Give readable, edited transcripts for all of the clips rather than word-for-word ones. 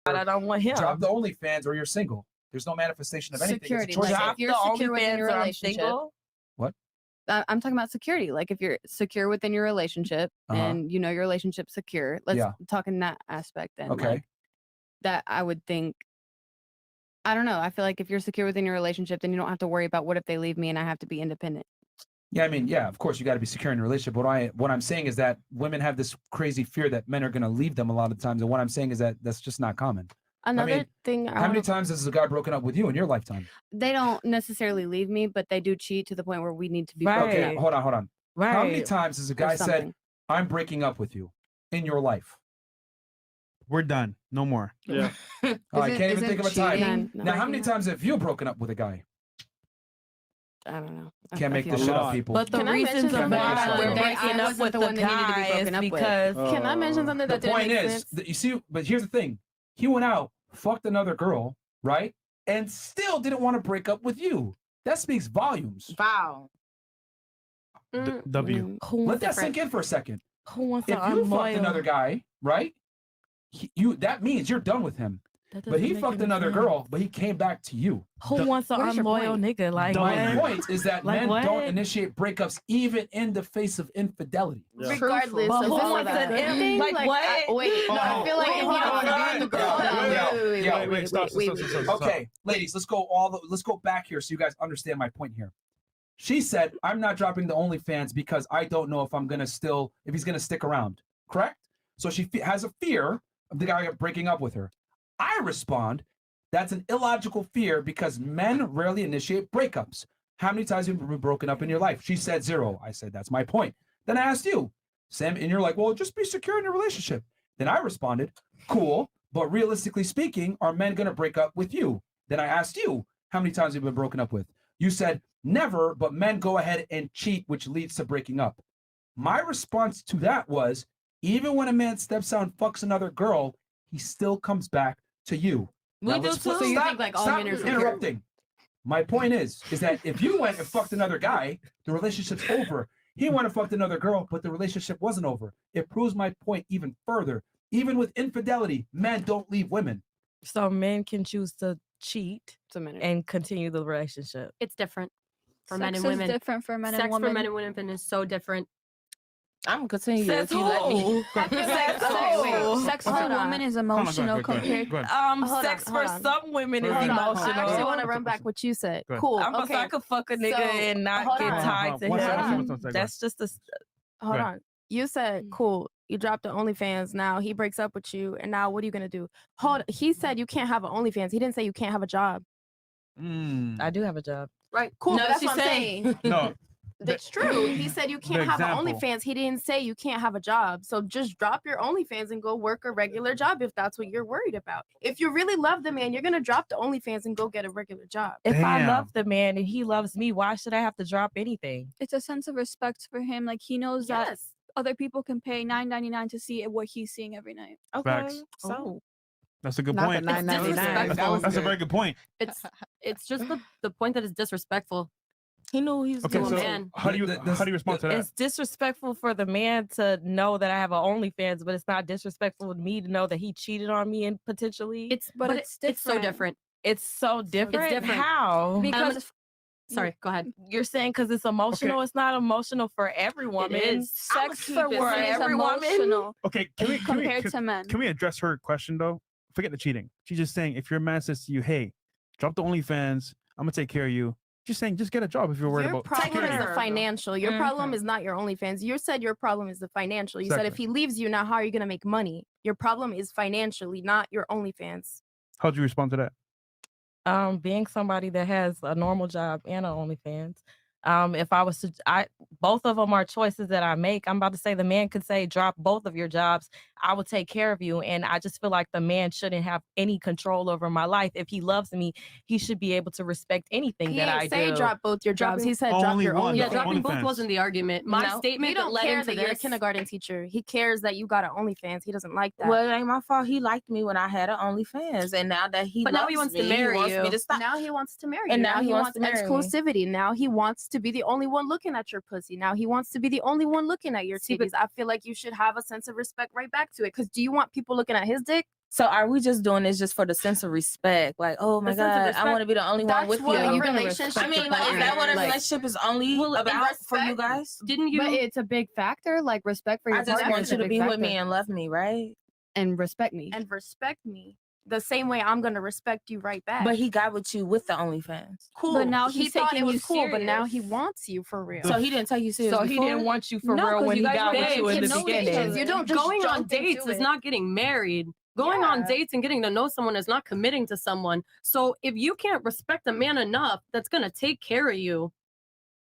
I don't want him. Drop the OnlyFans or you're single. There's no manifestation of anything. Security. It's a choice. Like, if you're secure within your relationship. What? I'm talking about security. Like if you're secure within your relationship and you know your relationship's secure. Let's talk in that aspect then. Okay. Like, that I would think. I don't know. I feel like if you're secure within your relationship, then you don't have to worry about what if they leave me and I have to be independent. Yeah, I mean, yeah, of course you got to be secure in a relationship. What I'm saying is that women have this crazy fear that men are going to leave them a lot of times, and what I'm saying is that that's just not common. Another thing. How many times has a guy broken up with you in your lifetime? They don't necessarily leave me, but they do cheat to the point where we need to be Right. broken Okay, up. hold on. Right. How many times has a guy Or said, something. "I'm breaking up with you" in your life? We're done. No more. Yeah. I can't even think of a time. cheating Now, how many breaking up? times have you broken up with a guy? I don't know. Can't make this a shit up, lot. people. But the Can I mention reasons of something? why we're I breaking up wasn't with the the one that needed to be guy is broken up with. because Can I mention something The that didn't point make is, sense? that you see, but here's the thing. He went out, fucked another girl, right? And still didn't want to break up with you. That speaks volumes. Wow. W. Let that sink in for a second. Who wants If to you fucked unloyal? another guy, right? That means you're done with him. That But he doesn't make fucked any another sense. girl, but he came back to you. Who wants an Where's your unloyal point? nigga? Like My what? point is that Like men what? don't initiate breakups even in the face of infidelity. Yeah. Regardless But of who all wants that. an ending? Like what? Wait, no, I feel like if you don't want to be with the girl. Hold on. Wait, stop. Okay, ladies, let's go back here so you guys understand my point here. She said, "I'm not dropping the OnlyFans because I don't know if he's gonna stick around." Correct? So she has a fear of the guy breaking up with her. I respond, that's an illogical fear because men rarely initiate breakups. How many times have you been broken up in your life? She said 0. I said, that's my point. Then I asked you, Sam, and you're like, well, just be secure in your relationship. Then I responded, cool, but realistically speaking, are men going to break up with you? Then I asked you, how many times have you been broken up with? You said, never, but men go ahead and cheat, which leads to breaking up. My response to that was, even when a man steps out and fucks another girl, he still comes back to you. We Now, do let's too. flip- So you stop- think, like, all stop men are secure? interrupting. My point is that if you went and fucked another guy, the relationship's over. He went and fucked another girl, but the relationship wasn't over. It proves my point even further. Even with infidelity, men don't leave women. So men can choose to cheat It's a minute. and continue the relationship. It's different for Sex men and is women. different for men Sex and women. for men and women is so different. I'm continuing. Says if you let me. who? Says who? Sex for Hold on. women is Hold on, emotional go ahead. compared. Go ahead. Hold Sex on, for hold on. some women is Hold on. emotional. I actually want to run back what you said. Go ahead. Cool. I'm Okay. I could fuck a nigga So, and not hold get on. tied to One second, him. one second. That's just a. Hold Go on. You said, cool, you dropped the OnlyFans. Now he breaks up with you. And now what are you going to do? He said you can't have an OnlyFans. He didn't say you can't have a job. I do have a job. Right. Cool. No, That's she what I'm said- saying. No. That's true. He said you can't have example. an OnlyFans. He didn't say you can't have a job. So just drop your OnlyFans and go work a regular job if that's what you're worried about. If you really love the man, you're going to drop the OnlyFans and go get a regular job. If I Damn. love the man and he loves me, why should I have to drop anything? It's a sense of respect for him. Like he knows that Yes. other people can pay $9.99 to see what he's seeing every night. Okay. Facts. So That's a good not the point. $9.99. disrespectful. That was That's a good. very good point. It's just the point that it's disrespectful. He knew he was Okay, doing so it. man. how do you respond to that? It's disrespectful for the man to know that I have an OnlyFans, but it's not disrespectful to me to know that he cheated on me and potentially. It's But but it's it's so different. It's so different. different. How? Because Sorry, go ahead. You're saying because it's emotional, it's not emotional for every woman. is. sex keep for it women is every woman. emotional Okay, compared to men. can we address her question though? Forget the cheating. She's just saying if your man says to you, "Hey, drop the OnlyFans. I'm gonna take care of you." Just saying, just get a job if you're worried Your about. problem is care. the financial. Your problem is not your OnlyFans. You said your problem is the financial. You said if he leaves you, now how are you going to make money? Your problem is financially, not your OnlyFans. How'd you respond to that? Being somebody that has a normal job and an OnlyFans. If I was to, both of them are choices that I make. I'm about to say the man could say, drop both of your jobs. I will take care of you. And I just feel like the man shouldn't have any control over my life. If he loves me, he should be able to respect anything He that I didn't say do. drop both your jobs. He said drop Only your one. OnlyFans. Yeah, dropping both OnlyFans. wasn't the argument. My No. statement He that don't led care into that you're a this. kindergarten teacher. He cares that you got an OnlyFans. He doesn't like that. Well, it ain't my fault. He liked me when I had an OnlyFans, and now that he But now loves he wants to me, marry he wants you. me to stop. Now he wants to marry And you. now he wants to marry me. exclusivity. Now he wants to be the only one looking at your pussy. Now he wants to be the only one looking at your See, but- titties. I feel like you should have a sense of respect right back to it. Because do you want people looking at his dick? So are we just doing this just for the sense of respect? Like, oh my The sense of God, I respect, want to be the only one that's with what you. a You're gonna relationship respect I mean, your like, is partner, that what a like- relationship is only Well, in about for you respect- guys? Didn't you? But it's a big factor. Like respect for your I just partner want is you a to big be with factor. me and love me, right? And respect me. and respect me the same way I'm gonna respect you right back. But he got with you with the OnlyFans. cool. But now he he's thought taking it you was cool, but now he serious. wants you for real. So he didn't take you serious. So he before? didn't want you for No, real 'cause when you he guys got were with you in getting the to know each beginning. other. You don't just going on jump dates into is it. not getting married. Going on Yeah. dates and getting to know someone is not committing to someone. So if you can't respect a man enough that's gonna take care of you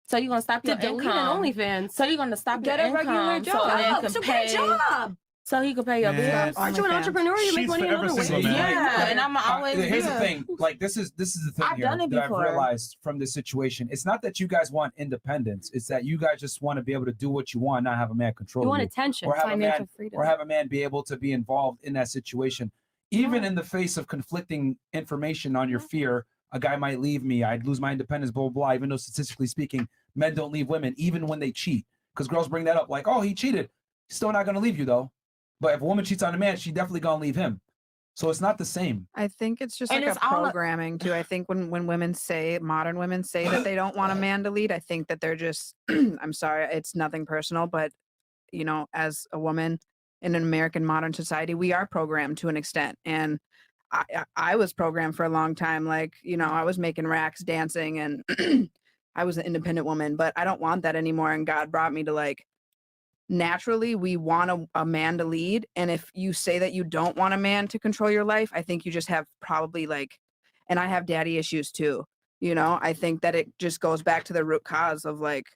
So you're gonna stop to your delete an income. OnlyFans, So you're gonna stop get your a regular income. job. So then you So can get a pay. job. So he could pay your Man, bills. Aren't you an OnlyFans. entrepreneur? You make She's money in forever other ways. single, man. Yeah, and I'm always Here's the yeah. thing. Like this is the thing I've here done it that I've before. realized from this situation. It's not that you guys want independence. It's that you guys just want to be able to do what you want, not have a man control You want you, attention. or have a Financial man, freedom. or have a man be able to be involved in that situation, even in the face of conflicting information on your fear. A guy might leave me. I'd lose my independence. Blah blah blah. Even though statistically speaking, men don't leave women, even when they cheat. Because girls bring that up, like, oh, he cheated. He's still not gonna leave you though. But if a woman cheats on a man, she definitely gonna leave him. So it's not the same. I think it's just And like it's a all programming too. I think when women say, modern women say that they don't want a man to lead, I think that they're just I'm sorry, it's nothing personal, but you know, as a woman in an American modern society, we are programmed to an extent. And I was programmed for a long time. Like, you know, I was making racks dancing and I was an independent woman, but I don't want that anymore. And God brought me to like, naturally we want a man to lead. And if you say that you don't want a man to control your life, I think you just have probably like, and I have daddy issues too. You know, I think that it just goes back to the root cause of like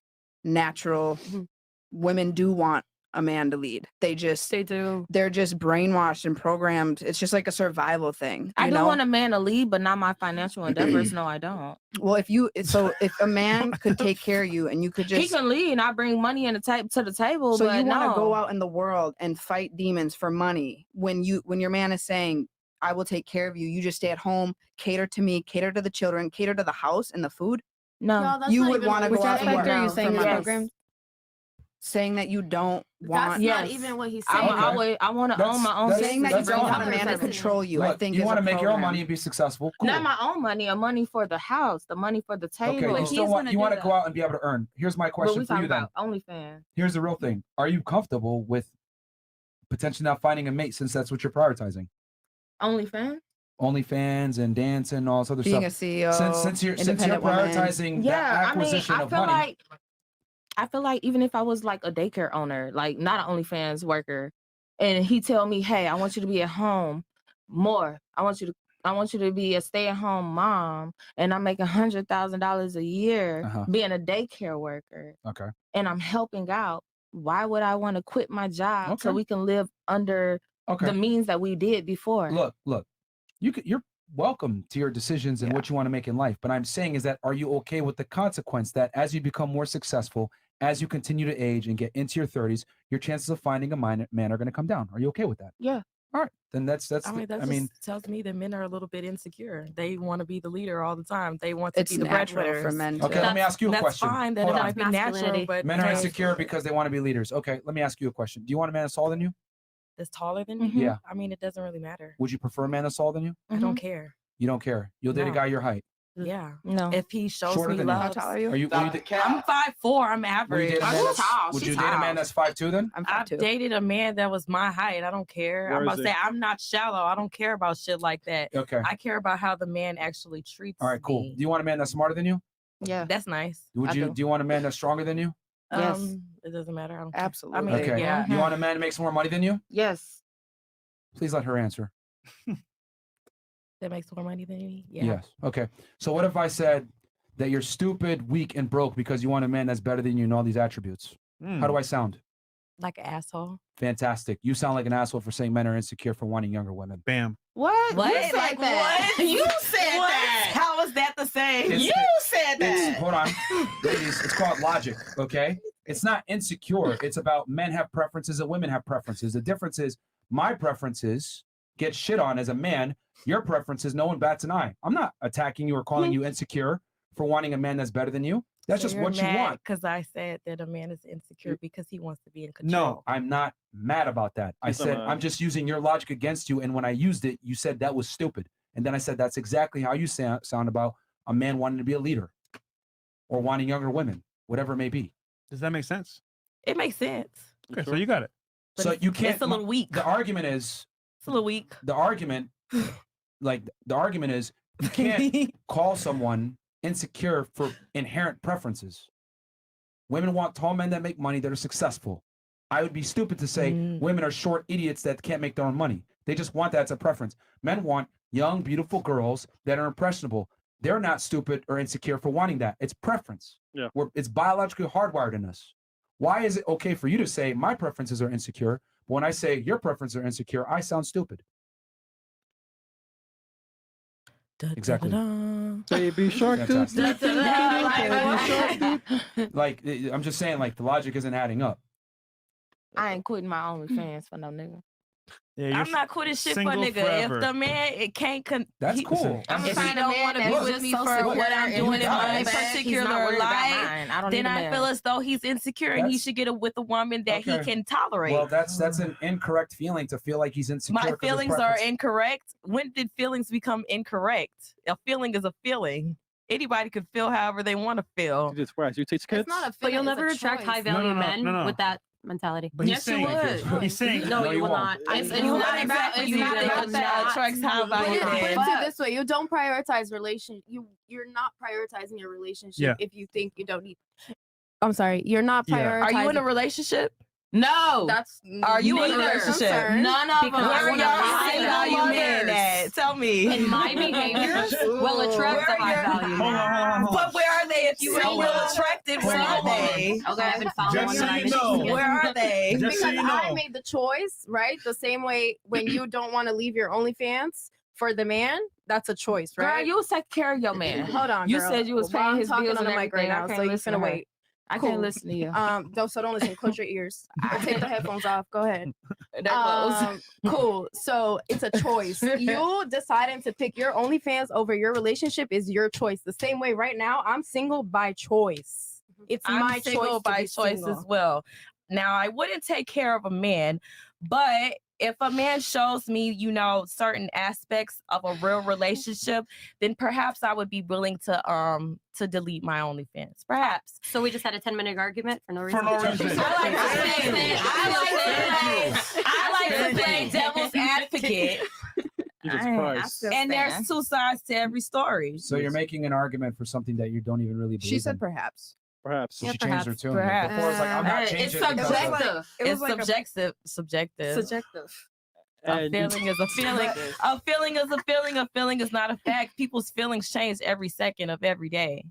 natural women do want a man to lead. They do. They're just brainwashed and programmed. It's just like a survival thing. I you do know? want a man to lead, but not my financial endeavors. No, I don't. Well, if a man could take care of you and you could just He can lead, and I bring money to the table. so but you want to go no. out in the world and fight demons for money when your man is saying, I will take care of you. You just stay at home, cater to me, cater to the children, cater to the house and the food. No, No, that's you not would even want to what go he's out and saying. work. Are you No, saying yes. it's programmed? Saying that you don't That's want not Yes. even what he's I'm saying. Okay. always. I want to That's- own my own that's- saying that business. you don't fine. want a man to Listen. control you. I Look, think you is want a to make your own program. money and be successful. Cool. Not my own money, a money for the house, the money for the table. Okay, you But still he's want gonna you do want to that. go out and be able to earn. Here's my But question we for you talking then. about OnlyFans. Here's the real thing. Are you comfortable with potentially not finding a mate since that's what you're prioritizing? OnlyFans? OnlyFans and dancing and all this other Being a stuff. CEO, Since you're independent woman. prioritizing Yeah, that I mean, acquisition I of feel money. like even if I was like a daycare owner, like not an OnlyFans worker, and he tell me, "Hey, I want you to be at home more. I want you to be a stay-at-home mom," and I'm making $100,000 a year Uh-huh. being a daycare worker, Okay. and I'm helping out. Why would I want to quit my job so Okay. we can live under Okay. the means that we did before? Look. You're welcome to your decisions and what you want to make in life. But I'm saying is that, are you okay with the consequence that as you become more successful, as you continue to age and get into your 30s, your chances of finding a man are going to come down? Are you okay with that? Yeah. All right. Then that's. I mean, that just tells me that men are a little bit insecure. They want to be the leader all the time. They want to It's be the natural for breadwinners. men Okay, let me ask you a That's question. fine. That Hold it on. might be natural, Masculinity. but Men are hey, insecure because they want to be leaders. Okay, let me ask you a question. Do you want a man that's taller than you? that's taller than me. Yeah. I mean, it doesn't really matter. Would you prefer a man that's taller than you? I don't care. You don't care. You'll date a No. guy your height. Yeah. No. If he shows Shorter me than you. love, How tall are you? Are you? Will you, I'm 5'4". I'm will you average. date a man She's that's, tall. would She's you date a tall. man that's 5'2" then? I'm I've 5'2". dated a man that was my height. I don't care. Where I'm about is to say it? I'm not shallow. I don't care about shit like that. Okay. I care about how the man actually treats All right. Cool. me. Do you want a man that's smarter than you? Yeah. That's nice. Would I you? do. Do you want a man that's stronger than you? Yes. It doesn't matter. I don't care. Absolutely. I mean, Okay. yeah. You want a man that makes more money than you? Yes. Please let her answer. That makes more money than me. Yeah. Yes. Okay. So what if I said that you're stupid, weak, and broke because you want a man that's better than you in all these attributes? How do I sound? Like an asshole. Fantastic. You sound like an asshole for saying men are insecure for wanting younger women. Bam. What? What? You said Like that. what? You said What? that. How was that the same? It's- You said that. Hold on, ladies. It's called logic. Okay. It's not insecure. It's about men have preferences and women have preferences. The difference is my preferences get shit on as a man. Your preferences, no one bats an eye. I'm not attacking you or calling you insecure for wanting a man that's better than you. That's just what you want. Because I said that a man is insecure because he wants to be in control. No, I'm not mad about that. I said I'm just using your logic against you. And when I used it, you said that was stupid. And then I said that's exactly how you sound about a man wanting to be a leader or wanting younger women, whatever it may be. Does that make sense? It makes sense. Okay, so you got it. But So you can't. It's a little weak. The argument is. It's a little weak. The argument, is you can't call someone insecure for inherent preferences. Women want tall men that make money that are successful. I would be stupid to say women are short idiots that can't make their own money. They just want that as a preference. Men want young, beautiful girls that are impressionable. They're not stupid or insecure for wanting that. It's preference. Yeah. It's biologically hardwired in us. Why is it okay for you to say my preferences are insecure, but when I say your preferences are insecure, I sound stupid? Exactly. Baby shark dude. Like, I'm just saying, like, the logic isn't adding up. I ain't quitting my OnlyFans for no nigga. Yeah, I'm not quitting shit for a single nigga. forever. If the man it can't That's cool. I'm If if he he don't want to be that's with just me so for secure what I'm and doing he in my does, he's not particular worried about life, mine. I don't then need a I man. feel as though he's insecure and he That's- should get with a woman that he Okay. can tolerate. Well, that's an incorrect feeling to feel like he's insecure. My 'cause his feelings are preference- incorrect. When did feelings become incorrect? A feeling is a feeling. Anybody could feel however they want to feel. Jesus Christ, you teach kids? It's not a But you'll feeling, it's never a attract choice. high value men no. with that mentality. But he's Yes, you saying, would. he's saying, No, No, you you will won't. not. It's It's not not about about you you. that attracts high value Put men. it to this way, you don't prioritize you're not prioritizing your relationship Yeah. if you think you don't need. I'm sorry, you're not Yeah. prioritizing. Are you in a relationship? No. That's Are you in a neither relationship? concern. None of them. Because Where are wanna y'all high high value men mothers. at? Tell me. And my behaviors will attract the high value Hold on, man. hold on, hold on. But where are they if you ain't Hold real on. attractive? Hold Where on, are hold on. they? Okay, I've been following Just one so that I you didn't know. see. Where are they? Just so Because you know. I made the choice, right? The same way when you don't want to leave your OnlyFans for the man, that's a choice, Girl, right? you was taking care of your man. Hold on, You girl. said you was Well, paying I'm his talking bills on and the mic right everything. I now, can't so you're listen gonna to her. wait. I Cool. can't listen to you. So don't listen. Close your ears. Or take the headphones off. Go ahead. They're closed. Cool. So it's a choice. You deciding to pick your OnlyFans over your relationship is your choice. The same way right now, I'm single by choice. It's I'm my single choice by to be choice single. as well. Now, I wouldn't take care of a man, but if a man shows me, certain aspects of a real relationship, then perhaps I would be willing to delete my OnlyFans. Perhaps. So we just had a 10-minute argument for no reason. For no reason. I like to play devil's advocate, Jesus I Christ. still and stand. there's two sides to every story. So you're making an argument for something that you don't even really believe She said in. perhaps. Perhaps. So Yeah, she changed her perhaps. tune. Perhaps. Before it's like, I'm not It's changing it because- subjective. It's like a- subjective. Subjective. A And you- feeling is a feeling. A feeling is a feeling. A feeling is not a fact. People's feelings change every second of every day.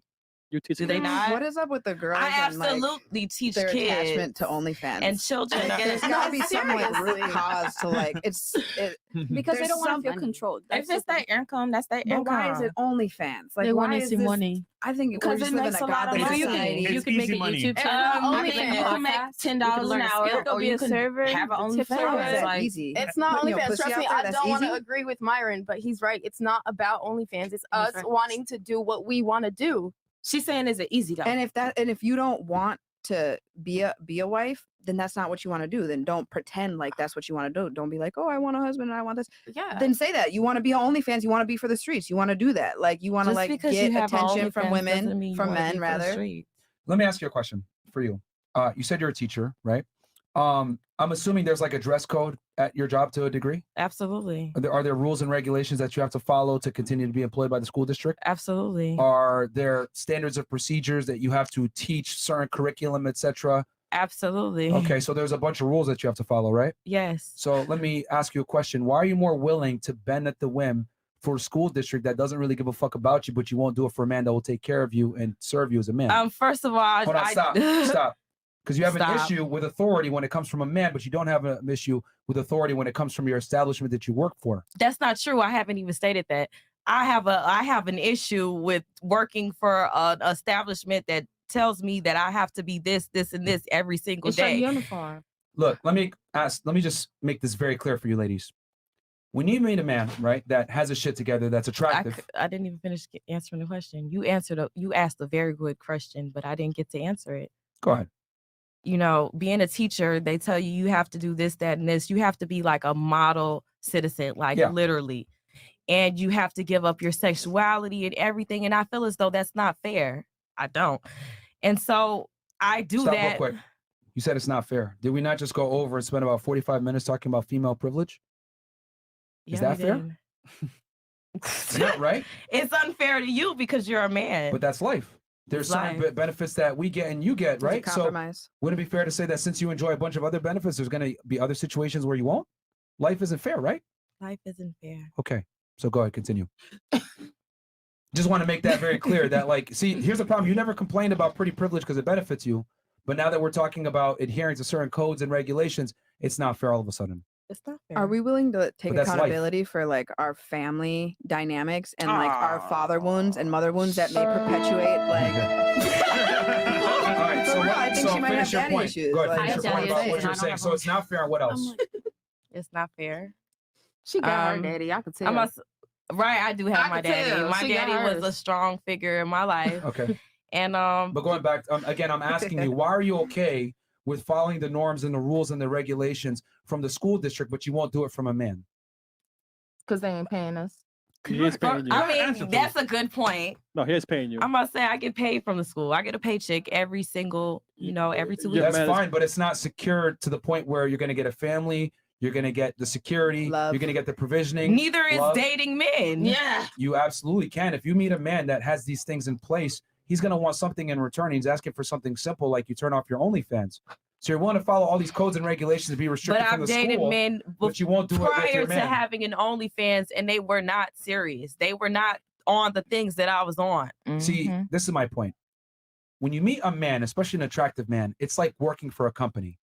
You teach Do they kids? not? What is up with the girls I and like absolutely teach their kids attachment to OnlyFans? and children. There's If gotta be some like root Seriously. cause to like it's Because they There's don't want to feel some- controlled. That's it's the their income, that's their but income. why is it OnlyFans? Like They why want to is see this, money. I think we're Because just it living makes a a lot of goddamn money. society. It's You can make easy a money. YouTube Um, channel. I you mean, can you make can make podcasts, $10 you can an learn a hour, skill. Go or be you a can server. have an the tips are OnlyFans. How is that Like, easy? It's not Putting your OnlyFans. pussy Trust out me, there, I that's don't want to easy? agree with Myron, but he's right. It's not about OnlyFans. It's us right. wanting to do what we want to do. she's saying, is it easy though? And if you don't want to be a wife, then that's not what you want to do. Then don't pretend like that's what you want to do. Don't be like, oh, I want a husband and I want this. Yeah. Then say that you want to be on OnlyFans. You want to be for the streets. You want to do that. Like you want to Just like because get you have attention from OnlyFans doesn't women, mean you from wanna be men for the rather. streets. Let me ask you a question for you. You said you're a teacher, right? I'm assuming there's like a dress code at your job to a degree. Absolutely. Are there rules and regulations that you have to follow to continue to be employed by the school district? Absolutely. Are there standards of procedures that you have to teach certain curriculum, etc.? Absolutely. Okay, so there's a bunch of rules that you have to follow, right? Yes. So let me ask you a question. Why are you more willing to bend at the whim for a school district that doesn't really give a fuck about you, but you won't do it for a man that will take care of you and serve you as a man? First of all, Hold on, stop. Because you have an Stop. issue with authority when it comes from a man, but you don't have an issue with authority when it comes from your establishment that you work for. That's not true. I haven't even stated that. I have an issue with working for an establishment that tells me that I have to be this, and this every single It's your day. uniform. Look, let me just make this very clear for you ladies. when you meet a man, right, that has a shit together, that's attractive. I didn't even finish answering the question. You asked a very good question, but I didn't get to answer it. Go ahead. You know, being a teacher, they tell you have to do this, that, and this. You have to be like a model citizen, like literally. And you have to give up your sexuality and everything. And I feel as though that's not fair. I don't. And so I do Stop that. real quick. You said it's not fair. Did we not just go over and spend about 45 minutes talking about female privilege? Is that fair? Not right? It's unfair to you because you're a man. But that's life. There's certain benefits that we get and you get, right? So wouldn't it be fair to say that since you enjoy a bunch of other benefits, there's going to be other situations where you won't? Life isn't fair, right? Life isn't fair. Okay. So go ahead, continue. Just want to make that very clear that, like, see, here's the problem. You never complained about pretty privilege because it benefits you. But now that we're talking about adhering to certain codes and regulations, it's not fair all of a sudden. It's not fair. Are we willing to take But that's life. accountability for like our family dynamics and like our father wounds and mother wounds that may perpetuate like? All right, so, I think she might have finish your daddy point. issues. Go ahead, like- finish your point about what you're saying. So it's not fair. What else? It's not fair. She got her daddy. I could tell. Right, I do have I my could daddy. tell. My She got daddy was hers. a strong figure in my life. Okay. And But going back, again, I'm asking you, why are you okay with following the norms and the rules and the regulations from the school district, but you won't do it from a man? Because they ain't paying us. He is paying you. I mean, that's a good point. No, he is paying you. I'm gonna say I get paid from the school. I get a paycheck every single, every 2 weeks. That's fine, but it's not secure to the point where you're going to get a family, you're going to get the security, you're going to get the provisioning. Neither is love. dating men. Yeah. You absolutely can. If you meet a man that has these things in place, he's going to want something in return. He's asking for something simple, like you turn off your OnlyFans. So you're willing to follow all these codes and regulations to be restricted But from I've the dated school, men but you won't do it with prior your to man. having an OnlyFans, and they were not serious. They were not on the things that I was on. See, this is my point. When you meet a man, especially an attractive man, it's like working for a company.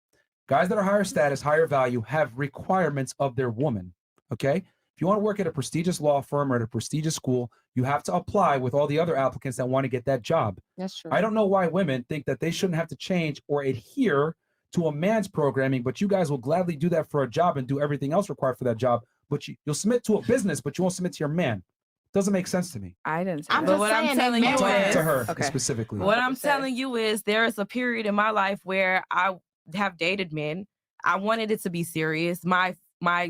Guys that are higher status, higher value, have requirements of their woman. Okay? If you want to work at a prestigious law firm or at a prestigious school, you have to apply with all the other applicants that want to get that job. That's true. I don't know why women think that they shouldn't have to change or adhere to a man's programming, but you guys will gladly do that for a job and do everything else required for that job. But you'll submit to a business, but you won't submit to your man. Doesn't make sense to me. I didn't say I'm that. just what I'm saying telling they you married. is, To her Okay. specifically. what I'm telling you is there is a period in my life where I have dated men. I wanted it to be serious. My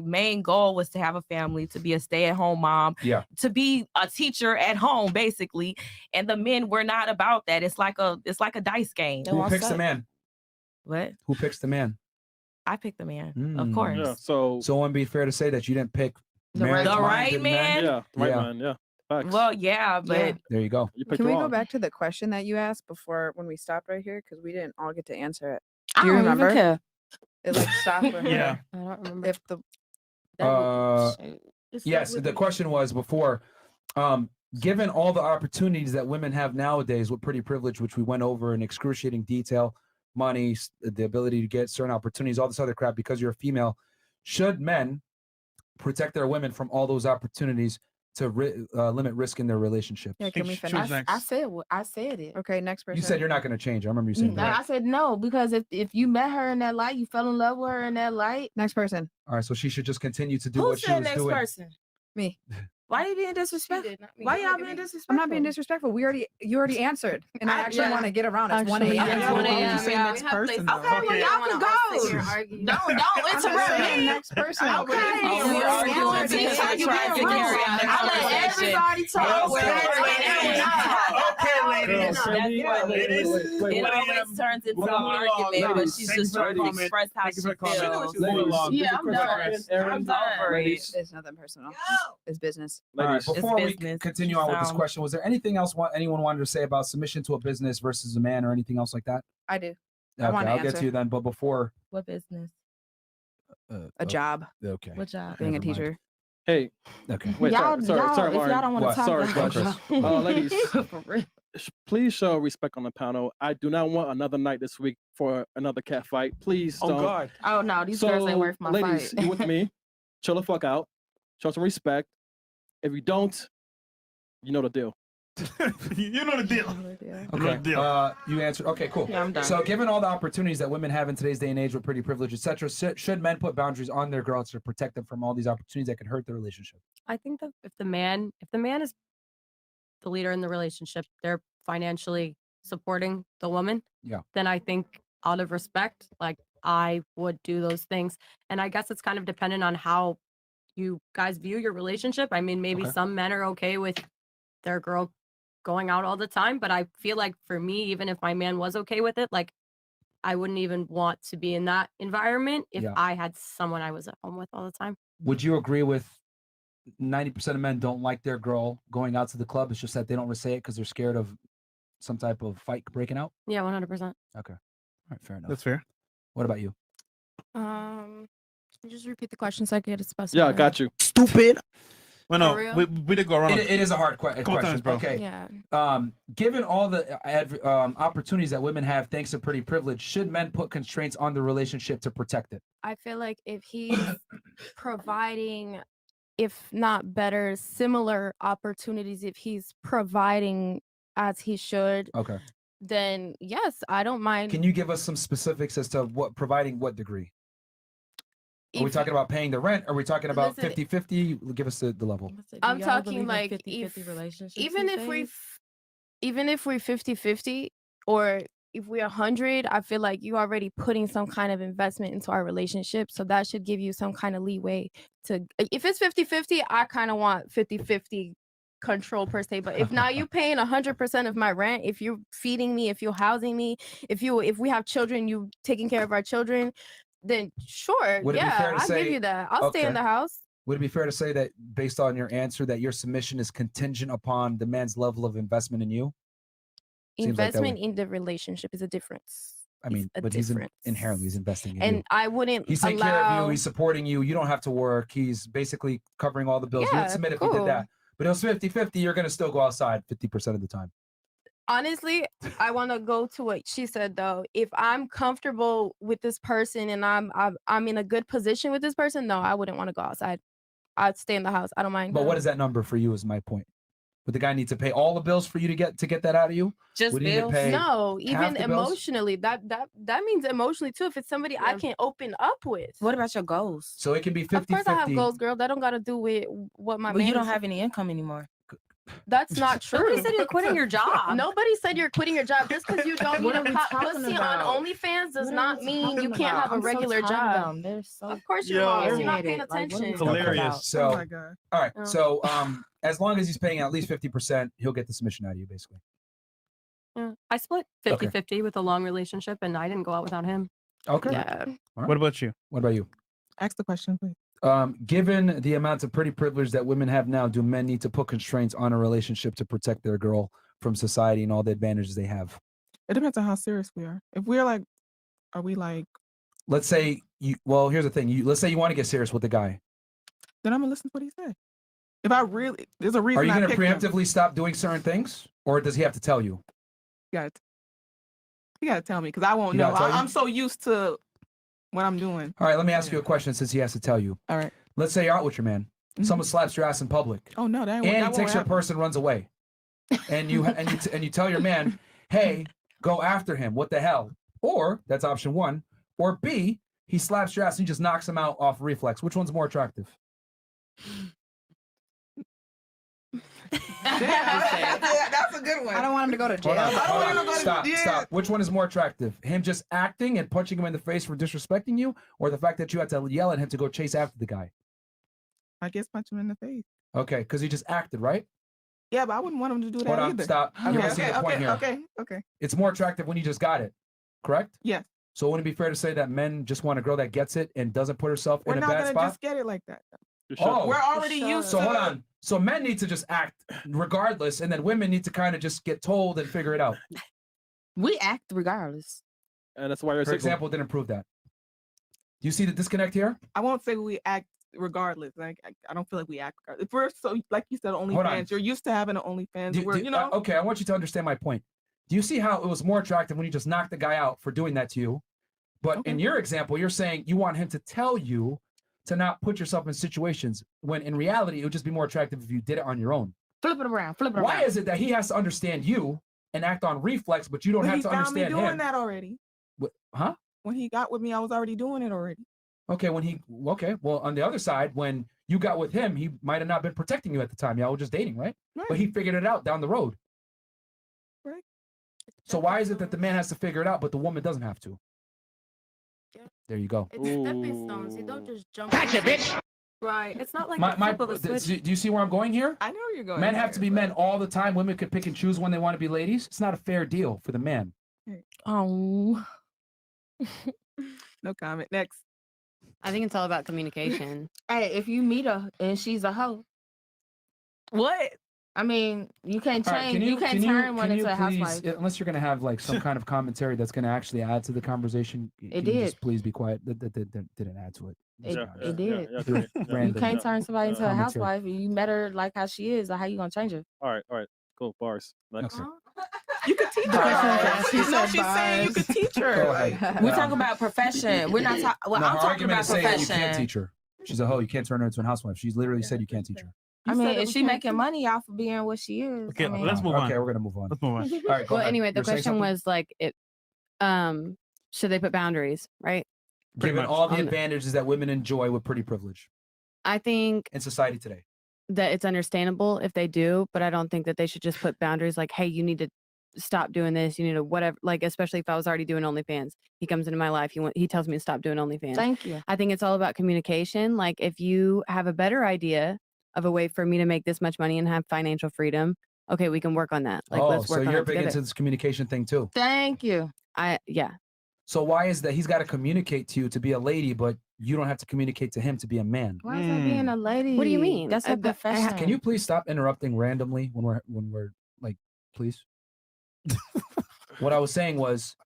main goal was to have a family, to be a stay-at-home mom, to be a teacher at home, basically. And the men were not about that. It's like a dice game. Who picks the man? What? Who picks the man? I picked the man, of course. Yeah, so it wouldn't be fair to say that you didn't pick The right marriage-minded man? yeah, the right man, yeah. Facts. Well, yeah, but There you go. You picked Can we go wrong. back to the question that you asked before when we stopped right here? Because we didn't all get to answer it. I Do you don't remember? even care. It like stopped for her. Yeah. I don't remember. If the Yes, the question was before, given all the opportunities that women have nowadays with pretty privilege, which we went over in excruciating detail, money, the ability to get certain opportunities, all this other crap, because you're a female, should men protect their women from all those opportunities to limit risk in their relationship? Yeah, can we finish? I said it. Okay, next person. You said you're not going to change. I remember you saying No, that. I said no because if you met her in that light, you fell in love with her in that light. Next person. All right, so she should just continue to do Who what she said was next doing. person? Me. Why you being disrespectful? Why y'all being disrespectful? I'm not being disrespectful. You already answered, and I actually want to get around. It's 1 a.m. Yeah, Why don't 1 you a.m. say Yeah, next we have person? places though? Okay, well y'all can go. Don't interrupt me. Next person. Okay. we're We're arguing arguing because because you you tried to being carry rude. on the I let conversation. everybody talk. It always turns into an argument, but she's just trying to express how she feels. Yeah, I'm done. I'm over it. It's nothing personal. It's business. All right, Ladies, before we business. continue on with this Sound. question, was there anything else anyone wanted to say about submission to a business versus a man or anything else like that? I do. I Okay, want to I'll get answer. to you then. But before, What business? A job, okay, What job? being a Never mind. teacher. hey, okay. wait, Y'all, sorry, if Martin. y'all don't want What? to talk, Sorry, y'all Chris. go. ladies, For real. please show respect on the panel. I do not want another night this week for another cat fight. Please Oh don't. God. Oh no, these So, girls ain't worth my ladies, fight. you with me? Chill the fuck out. Show some respect. If you don't, you know the deal. You know the deal. Okay. deal. You answered. Okay, cool. Yeah, I'm done. So, given all the opportunities that women have in today's day and age with pretty privilege, etc., should men put boundaries on their girls to protect them from all these opportunities that could hurt their relationship? I think that if the man is the leader in the relationship, they're financially supporting the woman. Yeah. Then I think out of respect, like I would do those things. And I guess it's kind of dependent on how you guys view your relationship. I mean, maybe Okay. some men are okay with their girl going out all the time, but I feel like for me, even if my man was okay with it, like I wouldn't even want to be in that environment if Yeah. I had someone I was at home with all the time. Would you agree with 90% of men don't like their girl going out to the club? It's just that they don't say it because they're scared of some type of fight breaking out? Yeah, 100%. Okay. All right, fair enough. That's fair. What about you? Just repeat the question so I can get a specific. Yeah, I got you. Stupid. Well, For no, real? we did go around. It is a hard question. times, bro. Okay. Yeah. Given all the opportunities that women have thanks to pretty privilege, should men put constraints on the relationship to protect it? I feel like if he's providing, if not better, similar opportunities, if he's providing as he should, Okay. then yes, I don't mind. Can you give us some specifics as to providing what degree? Are we If- talking about paying the rent? Are we talking about Listen, 50-50? Give us the level. I'm talking like if, even if we're 50-50 or if we're 100, I feel like you're already putting some kind of investment into our relationship, so that should give you some kind of leeway to, if it's 50-50, I kind of want 50-50 control per se. But if now you paying 100% of my rent, if you're feeding me, if you're housing me, if we have children, you taking care of our children, then sure, Would it be yeah, fair to I'll say- give you that. I'll stay in Okay. the house. Would it be fair to say that based on your answer that your submission is contingent upon the man's level of investment in you? Seems like that Investment would- in the relationship is a difference. I mean, a but difference. inherently he's investing in And you. I wouldn't He's taking care of allow. you. He's supporting you. You don't have to work. He's basically covering all the bills. You Yeah, would submit if he did cool. that. But it was 50-50. You're going to still go outside 50% of the time. Honestly, I want to go to what she said though. If I'm comfortable with this person and I'm in a good position with this person, no, I wouldn't want to go outside. I'd stay in the house. I don't mind. But what is that number for you is my point. Would the guy need to pay all the bills for you to get that out of you? Just Would he need to bills? pay No, half even the bills? emotionally. That means emotionally too. If it's somebody I can open up with. What about your goals? So it can be 50-50. Of course I have goals, girl. That don't got to do with what my But man you don't is- have any income anymore. That's not true. Nobody said you're quitting your job. Nobody said you're quitting your job. Just because you don't need What a are we pop talking pussy about? on OnlyFans does What are not we mean you talking can't about? have a I'm so regular tired of job. them. They're so Of course you're Yo. lost. You're not paying irritated. Like, what are attention. we talking Hilarious. about? So, Oh my god. all right. Oh. So, as long as he's paying at least 50%, he'll get the submission out of you, basically. Yeah. I split 50-50 with a long relationship and I didn't go out without him. Okay. Yeah. What about you? What about you? Ask the question, please. Given the amount of pretty privilege that women have now, do men need to put constraints on a relationship to protect their girl from society and all the advantages they have? It depends on how serious we are. If we're like, are we like, Let's say here's the thing. Let's say you want to get serious with the guy. then I'm gonna listen to what he said. If I really, there's a reason. Are you I going to picked him. preemptively stop doing certain things, or does he have to tell you? You gotta tell me because I won't He know. gotta tell you? I'm so used to what I'm doing. All right, let me ask you a question since he has to tell you. All right. Let's say you're out with your man. Mhm. Someone slaps your ass in public, Oh no, that and he won't takes your happen. purse and runs away. And you and you tell your man, "Hey, go after him. What the hell?" Or that's option one. Or B, he slaps your ass and he just knocks him out off reflex. Which one's more attractive? That's a good one. I don't want him to go to jail. Hold on, I don't hold wanna on. go to Stop, jail. stop. Which one is more attractive? Him just acting and punching him in the face for disrespecting you, or the fact that you had to yell at him to go chase after the guy? I guess punch him in the face. Okay, because he just acted, right? Yeah, but I wouldn't want him to do that Hold on, either. stop. You're Okay, missing the point here. okay. It's more attractive when you just got it, correct? Yes. So wouldn't it be fair to say that men just want a girl that gets it and doesn't put herself We're in a not bad gonna spot? just get it like that. Oh, We're already used so to. hold on. So men need to just act regardless, and then women need to kind of just get told and figure it out. We act regardless. And that's why you're For single. example, didn't prove that. Do you see the disconnect here? I won't say we act regardless. Like I don't feel like we act regardless. If we're so, like you said, Hold on. OnlyFans. You're used to having an OnlyFans. Where, Okay, I want you to understand my point. Do you see how it was more attractive when you just knocked the guy out for doing that to you? But in your example, you're saying you want him to tell you to not put yourself in situations when in reality, it would just be more attractive if you did it on your own. Flip it around. Flip it around. Why is it that he has to understand you and act on reflex, but you don't have to understand him? He found me doing that already. Huh? When he got with me, I was already doing it already. Okay, well, on the other side, when you got with him, he might have not been protecting you at the time. Y'all were just dating, right? But he figured it out down the road. Right. So why is it that the man has to figure it out, but the woman doesn't have to? There you go. It's stepping stones. You don't just jump. Gotcha, bitch. Right. It's not like the flip of a switch. Do you see where I'm going here? I know where you're going. Men have to be men all the time. Women can pick and choose when they want to be ladies. It's not a fair deal for the man. Oh. No comment. Next. I think it's all about communication. Hey, if you meet her and she's a hoe, what? I mean, you can't All right, change. you can't turn one into a housewife. Unless you're going to have like some kind of commentary that's going to actually add to the conversation. It can you did. Just please be quiet. That didn't add to it. It did. Random. You can't turn somebody into a commentary. housewife. You met her like how she is. Or how you gonna change her? All right. Cool. Bars. Next. Okay. You could teach her. She said She's saying you could teach her. Go ahead. We talk about profession. We're not talking. Well, No, I'm her talking argument about is saying that you can't profession. teach her. She's a hoe. You can't turn her into a housewife. She's literally said you can't teach her. I mean, if she making money off of being what she is, Okay, I mean, let's move on. Okay, we're gonna move on. Let's move on. All right, go Well, ahead. anyway, the You're saying question something? was like, should they put boundaries, right? Given much. all the On the- advantages that women enjoy with pretty privilege I think in society today. that it's understandable if they do, but I don't think that they should just put boundaries like, hey, you need to stop doing this. You need to whatever, like, especially if I was already doing OnlyFans. He comes into my life. He tells me to stop doing OnlyFans. thank you. I think it's all about communication. Like, if you have a better idea of a way for me to make this much money and have financial freedom, okay, we can work on that. Like, let's so work on you're it big together. into this communication thing too. Thank you. Yeah. So why is that he's got to communicate to you to be a lady, but you don't have to communicate to him to be a man? Why is that being a lady? What do you mean? That's a profession. Can you please stop interrupting randomly when we're like, please? What I was saying was,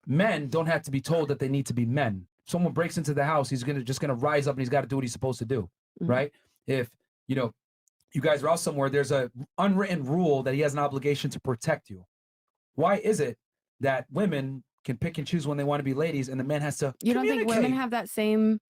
men don't have to be told that they need to be men. Someone breaks into the house, he's just gonna rise up and he's got to do what he's supposed to do, right? If you guys are out somewhere, there's a unwritten rule that he has an obligation to protect you. Why is it that women can pick and choose when they want to be ladies, and the man has to? You don't think women have that same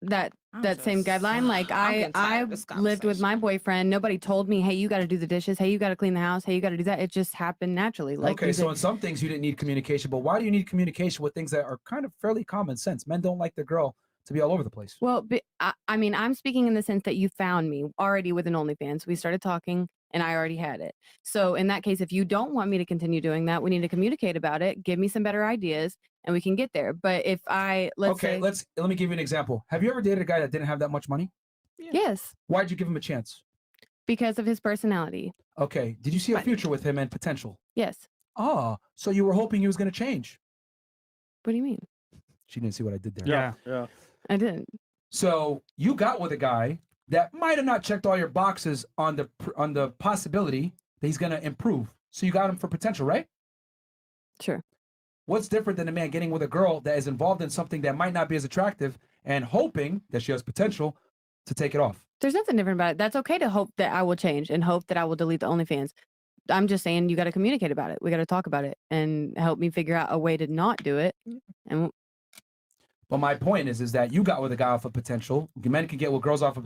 same guideline? Like, I lived with my boyfriend. Nobody told me, hey, you got to do the dishes. Hey, you got to clean the house. Hey, you got to do that. It just happened naturally. Like, Okay, so in some things you didn't need communication, but why do you need communication with things that are kind of fairly common sense? Men don't like the girl to be all over the place. well, I mean, I'm speaking in the sense that you found me already with an OnlyFans. We started talking and I already had it. So in that case, if you don't want me to continue doing that, we need to communicate about it. Give me some better ideas and we can get there. But if let me give you an example. Have you ever dated a guy that didn't have that much money? Yes, Why'd you give him a chance? because of his personality. Okay. Did you see a future with him and potential? Yes. Oh, so you were hoping he was going to change. What do you mean? She didn't see what I did there. Yeah. I didn't. So you got with a guy that might have not checked all your boxes on the possibility that he's going to improve. So you got him for potential, right? Sure. What's different than a man getting with a girl that is involved in something that might not be as attractive and hoping that she has potential to take it off? There's nothing different about it. That's okay to hope that I will change and hope that I will delete the OnlyFans. I'm just saying you got to communicate about it. We got to talk about it and help me figure out a way to not do it. And But my point is that you got with a guy off of potential. Men can get with girls off of